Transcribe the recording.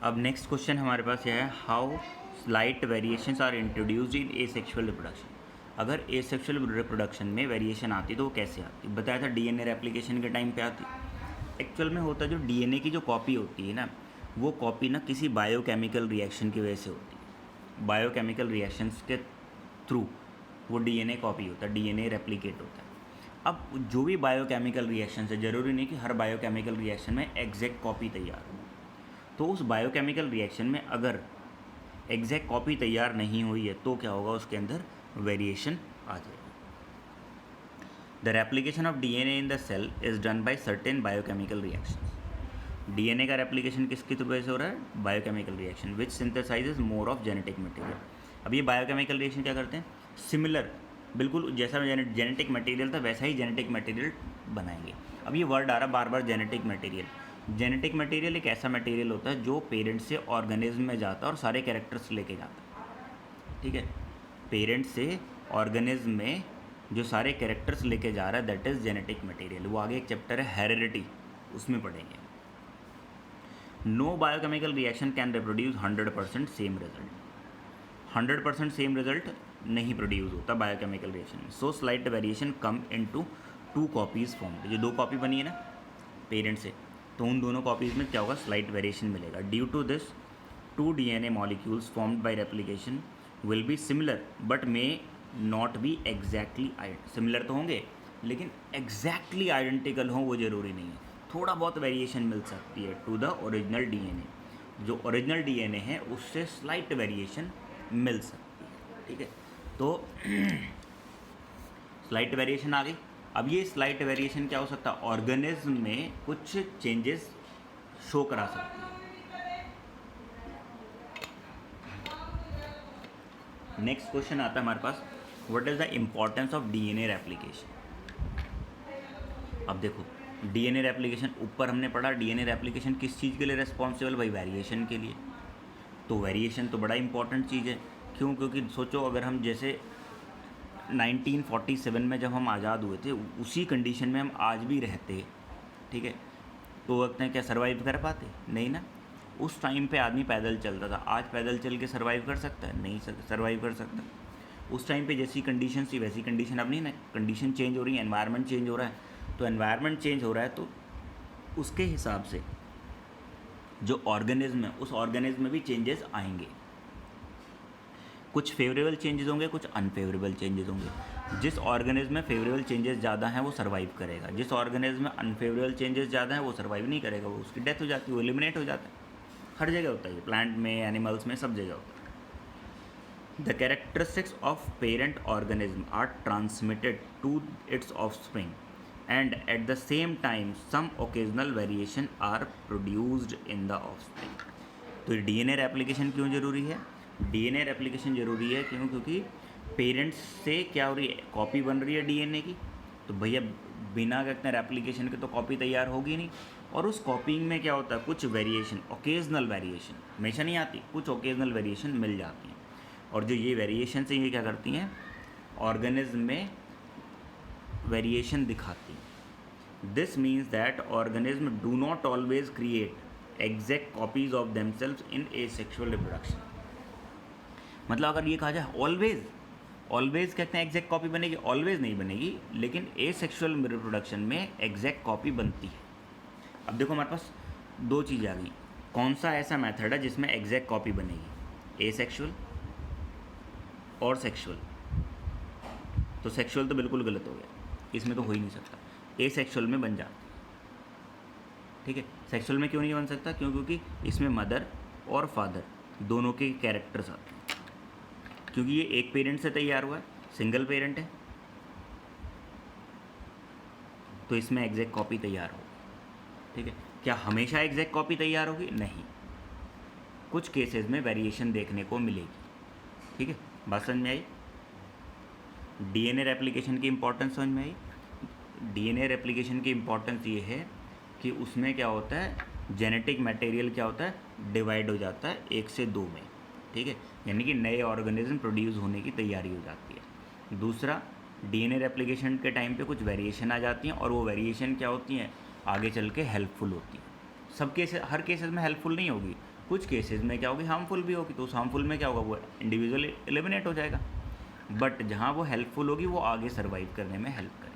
अब next question हमारे पास यह है, how slight variations are introduced in asexual reproduction. अगर एसेक्सुअल रिप्रोडक्शन में वेरिएशन आती तो वो कैसे आती? बताया था डीएनए रेप्लिकेशन के टाइम पे आती। एक्चुअल में होता है जो डीएनए की जो कॉपी होती है ना, वो कॉपी ना किसी बायोकेमिकल रिएक्शन की वजह से होती है। बायोकेमिकल रिएक्शंस के थ्रू वो डीएनए कॉपी होता है, डीएनए रेप्लिकेट होता है। अब जो भी बायोकेमिकल रिएक्शन है, ज़रूरी नहीं कि हर बायोकेमिकल रिएक्शन में एग्जैक्ट कॉपी तैयार हो। तो उस बायोकेमिकल रिएक्शन में अगर एग्जैक्ट कॉपी तैयार नहीं हुई है तो क्या होगा, उसके अंदर वेरिएशन आ जाएगा। The replication of DNA in the cell is done by certain biochemical reactions. DNA का रेप्लिकेशन किसकी वजह से हो रहा है? Biochemical reaction which synthesizes more of genetic material. अब ये बायोकेमिकल रिएक्शन क्या करते हैं? सिमिलर, बिल्कुल जैसा जेनेटिक मटेरियल था वैसा ही जेनेटिक मटेरियल बनाएंगे। अब ये वर्ड आ रहा बार बार, जेनेटिक मटेरियल। जेनेटिक मटेरियल एक ऐसा मटेरियल होता है जो पेरेंट से ऑर्गेनिज्म में जाता है और सारे कैरेक्टर्स लेके जाता है। ठीक है, पेरेंट से ऑर्गेनिज्म में जो सारे कैरेक्टर्स लेके जा रहा है दैट इज़ जेनेटिक मटेरियल। वो आगे एक चैप्टर है हेरेडिटी, उसमें पढ़ेंगे। No biochemical reaction can reproduce 100% same result. 100% same result नहीं प्रोड्यूस होता बायोकेमिकल रिएक्शन में। So slight variation come into 2 copies form. जो 2 कॉपी बनी है ना पेरेंट से, तो उन दोनों कॉपीज़ में क्या होगा? स्लाइट वेरिएशन मिलेगा। Due to this 2 DNA molecules formed by replication will be similar but may not be exactly similar तो होंगे लेकिन एग्जैक्टली आइडेंटिकल हों वो ज़रूरी नहीं है। थोड़ा बहुत वेरिएशन मिल सकती है टू द ओरिजिनल डीएनए। जो ओरिजिनल डीएनए है उससे स्लाइट वेरिएशन मिल सकती है। ठीक है, तो स्लाइट वेरिएशन आ गई। अब ये स्लाइट वेरिएशन क्या हो सकता है? ऑर्गेनिज्म में कुछ चेंजेस शो करा सकती है। नेक्स्ट क्वेश्चन आता है हमारे पास, what is the importance of DNA replication. अब देखो, डीएनए रेप्लिकेशन ऊपर हमने पढ़ा, डीएनए रेप्लिकेशन किस चीज़ के लिए रेस्पॉन्सिबल? भाई वेरिएशन के लिए। तो वेरिएशन तो बड़ा इंपॉर्टेंट चीज़ है। क्यों? क्योंकि सोचो अगर हम जैसे 1947 में जब हम आज़ाद हुए थे उसी कंडीशन में हम आज भी रहते, ठीक है, तो वक्त में क्या सर्वाइव कर पाते? नहीं ना। उस टाइम पे आदमी पैदल चलता था, आज पैदल चल के सर्वाइव कर सकता है? नहीं सर्वाइव कर सकता। उस टाइम पे जैसी कंडीशन थी वैसी कंडीशन अब नहीं ना। कंडीशन चेंज हो रही है, एनवायरनमेंट चेंज हो रहा है। तो एनवायरनमेंट चेंज हो रहा है तो उसके हिसाब से जो ऑर्गेनिज्म है उस ऑर्गेनिज्म में भी चेंजेस आएंगे। कुछ फेवरेबल चेंजेस होंगे, कुछ अनफेवरेबल चेंजेस होंगे। जिस ऑर्गेनिज्म में फेवरेबल चेंजेस ज़्यादा हैं वो सर्वाइव करेगा, जिस ऑर्गेनिज्म में अनफेवरेबल चेंजेस ज़्यादा हैं वो सर्वाइव नहीं करेगा, वो उसकी डेथ हो जाती है, वो एलिमिनेट हो जाता है। हर जगह होता है, प्लांट में, एनिमल्स में, सब जगह होता है। The characteristics of parent organism are transmitted to its offspring and at the same time some occasional variation are produced in the offspring. तो डीएनए रेप्लिकेशन क्यों ज़रूरी है? डीएनए रेप्लिकेशन ज़रूरी है क्यों? क्योंकि पेरेंट्स से क्या हो रही है? कॉपी बन रही है डीएनए की। तो भैया बिना कहते हैं रेप्लिकेशन के तो कॉपी तैयार होगी नहीं। और उस कॉपिंग में क्या होता है? कुछ वेरिएशन, ओकेजनल वेरिएशन, हमेशा नहीं आती, कुछ ओकेजनल वेरिएशन मिल जाती हैं। और जो ये वेरिएशन से ये क्या करती हैं? ऑर्गेनिज्म में वेरिएशन दिखाती हैं। This means that organism do not always create exact copies of themselves in asexual reproduction. मतलब अगर ये कहा जाए ऑलवेज कहते हैं एग्जैक्ट कॉपी बनेगी, ऑलवेज नहीं बनेगी, लेकिन एसेक्सुअल रिप्रोडक्शन में एग्जैक्ट कॉपी बनती है। अब देखो हमारे पास 2 चीज़ें आ गई। कौन सा ऐसा मेथड है जिसमें एग्जैक्ट कॉपी बनेगी? एसेक्सुअल और सेक्सुअल। तो सेक्सुअल तो बिल्कुल गलत हो गया, इसमें तो हो ही नहीं सकता। एसेक्सुअल में बन जाती, ठीक है। सेक्सुअल में क्यों नहीं बन सकता? क्योंकि इसमें मदर और फादर दोनों के कैरेक्टर्स आते हैं। क्योंकि ये एक पेरेंट से तैयार हुआ है, सिंगल पेरेंट है, तो इसमें एग्जैक्ट कॉपी तैयार होगी, ठीक है। क्या हमेशा एग्जैक्ट कॉपी तैयार होगी? नहीं, कुछ केसेस में वेरिएशन देखने को मिलेगी, ठीक है। बात समझ में आई? डीएनए रेप्लिकेशन की इंपॉर्टेंस समझ में आई? डीएनए रेप्लिकेशन की इंपॉर्टेंस ये है कि उसमें क्या होता है? जेनेटिक मटेरियल क्या होता है? डिवाइड हो जाता है 1 से 2 में, ठीक है। यानी कि नए ऑर्गेनिज्म प्रोड्यूस होने की तैयारी हो जाती है। दूसरा, डीएनए रेप्लिकेशन के टाइम पे कुछ वेरिएशन आ जाती हैं और वो वेरिएशन क्या होती हैं? आगे चल के हेल्पफुल होती हैं। सब केसेस, हर केसेस में हेल्पफुल नहीं होगी, कुछ केसेस में क्या होगी, हार्मफुल भी होगी, तो उस हार्मफुल में क्या होगा, वो इंडिविजुअल एलिमिनेट हो जाएगा। बट जहाँ वो हेल्पफुल होगी वो आगे सर्वाइव करने में हेल्प करेगी।